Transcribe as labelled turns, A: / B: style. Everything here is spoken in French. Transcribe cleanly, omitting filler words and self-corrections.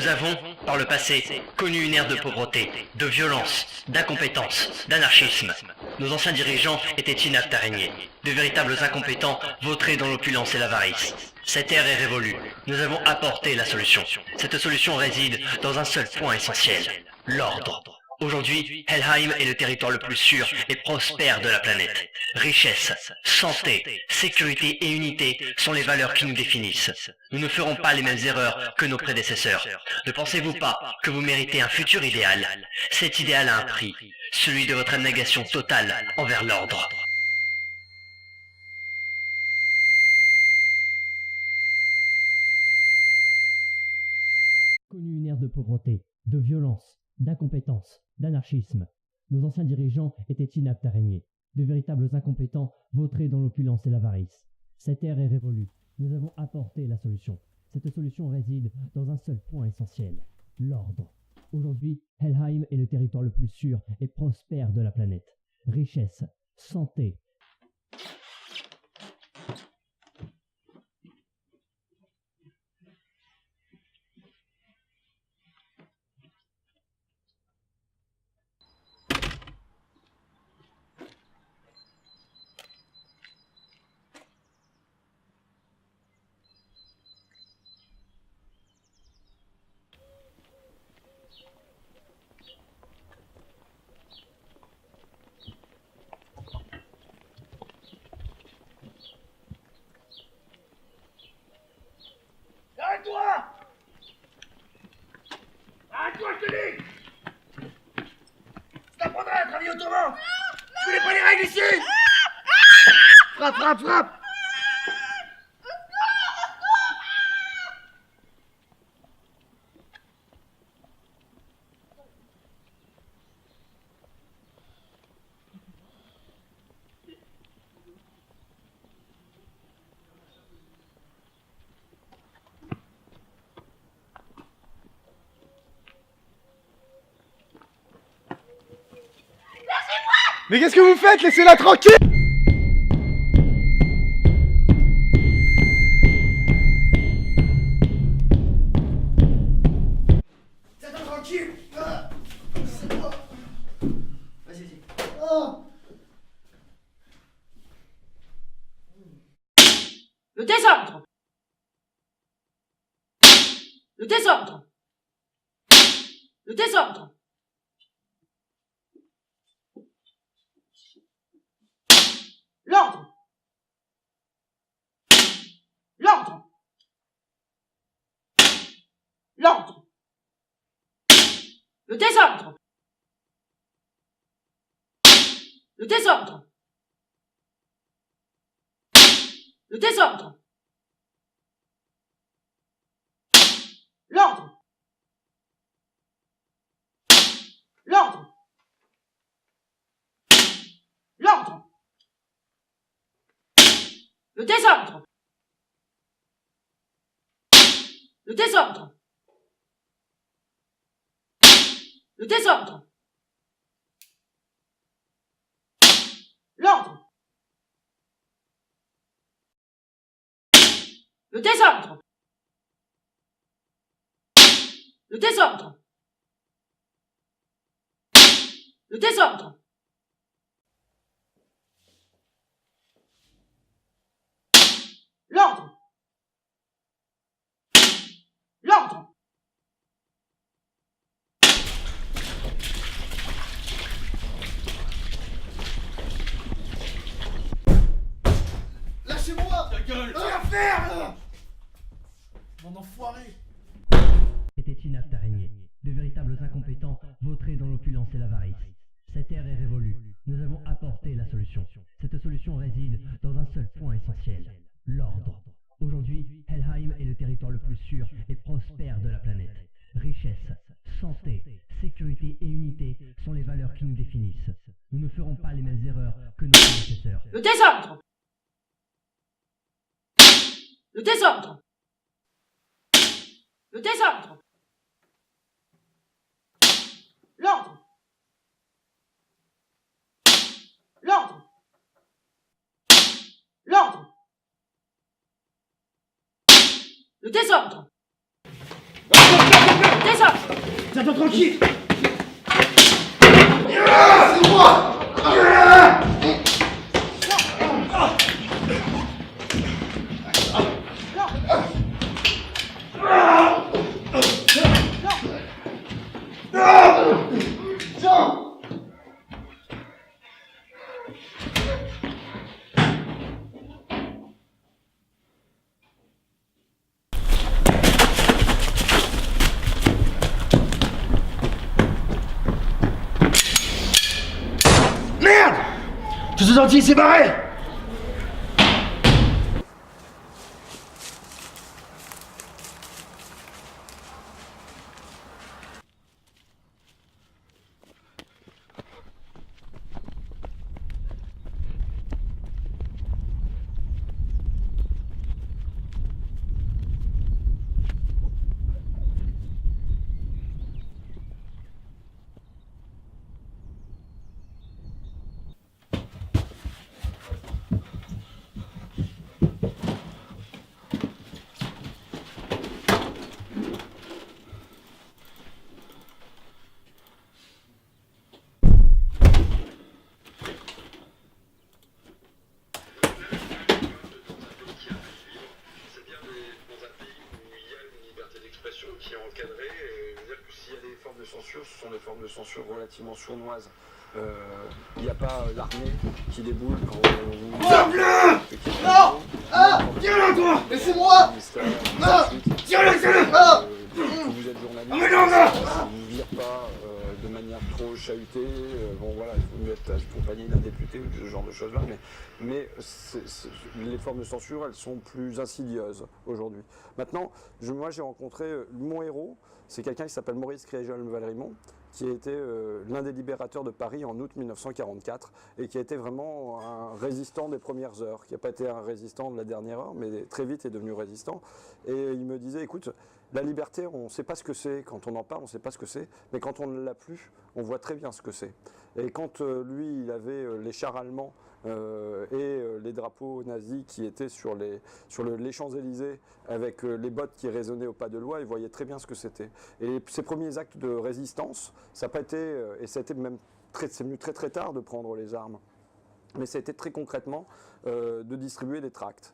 A: Nous avons, par le passé, connu une ère de pauvreté, de violence, d'incompétence, d'anarchisme. Nos anciens dirigeants étaient inaptes à régner. De véritables incompétents vautrés dans l'opulence et l'avarice. Cette ère est révolue. Nous avons apporté la solution. Cette solution réside dans un seul point essentiel, l'ordre. Aujourd'hui, Helheim est le territoire le plus sûr et prospère de la planète. Richesse, santé, sécurité et unité sont les valeurs qui nous définissent. Nous ne ferons pas les mêmes erreurs que nos prédécesseurs. Ne pensez-vous pas que vous méritez un futur idéal? Cet idéal a un prix, celui de votre abnégation totale envers l'ordre.
B: Connu une ère de pauvreté, de violence, d'incompétence, d'anarchisme. Nos anciens dirigeants étaient inaptes à régner. De véritables incompétents vautrés dans l'opulence et l'avarice. Cette ère est révolue. Nous avons apporté la solution. Cette solution réside dans un seul point essentiel, l'ordre. Aujourd'hui, Helheim est le territoire le plus sûr et prospère de la planète. Richesse, santé.
C: Arrête-toi! Arrête-toi, je te dis! Je t'apprendrai à travailler autrement! Tu connais pas les règles ici! Frappe, frappe, frappe!
D: Mais qu'est-ce que vous faites? Laissez-la tranquille!
C: Tiens-toi tranquille! C'est toi! Vas-y, vas-y. Oh.
E: Le désordre! Le désordre! Le désordre! L'ordre! L'ordre! L'ordre! Le désordre! Le désordre! Le désordre! L'ordre! L'ordre! L'ordre! Le désordre! Le désordre! Le désordre! L'ordre! Le désordre! Le désordre! Le désordre! L'ordre! L'ordre!
C: Lâchez-moi!
D: Ta gueule!
C: Rien faire là! Mon enfoiré!
B: Étaient inaptes à régner. De véritables incompétents vautrés dans l'opulence et l'avarice. Cette ère est révolue. Nous avons apporté la solution. Cette solution réside dans un seul point essentiel, l'ordre. Aujourd'hui, Helheim est le territoire le plus sûr et prospère de la planète. Richesse, santé, sécurité et unité sont les valeurs qui nous définissent. Nous ne ferons pas les mêmes erreurs que nos prédécesseurs.
E: Le désordre! Le désordre! Le désordre! L'ordre! L'ordre! L'ordre! Le désordre! Le désordre.
C: Tiens-toi tranquille.
D: C'est moi.
C: Merde! Tous ces entiers s'est barré!
F: Qui est encadré, et je veux dire que s'il y a des formes de censure, ce sont des formes de censure relativement sournoises. Il n'y a pas l'armée qui déboule quand on...
D: Non. Ah,
C: Tiens-le toi!
D: laissez-moi.
C: Tiens-le, tiens-le!
F: Vous êtes journaliste,
C: Ah, mais non, non.
F: vous ne vire pas de manière trop chahutée. Bon voilà, il faut mieux être accompagné d'un député ou ce genre de choses-là, mais les formes de censure, elles sont plus insidieuses aujourd'hui. Maintenant, moi j'ai rencontré mon héros, c'est quelqu'un qui s'appelle Maurice Créjol-Valrimont, qui a été l'un des libérateurs de Paris en août 1944 et qui a été vraiment un résistant des premières heures, qui n'a pas été un résistant de la dernière heure, mais très vite est devenu résistant. Et il me disait, écoute, la liberté, on ne sait pas ce que c'est, quand on en parle, on ne sait pas ce que c'est, mais quand on ne l'a plus, on voit très bien ce que c'est. Et quand lui, il avait les chars allemands et les drapeaux nazis qui étaient sur les Champs-Élysées avec les bottes qui résonnaient au pas de loi, il voyait très bien ce que c'était. Et ses premiers actes de résistance, ça n'a pas été, et ça a été même c'est venu très très tard de prendre les armes, mais ça a été très concrètement de distribuer des tracts.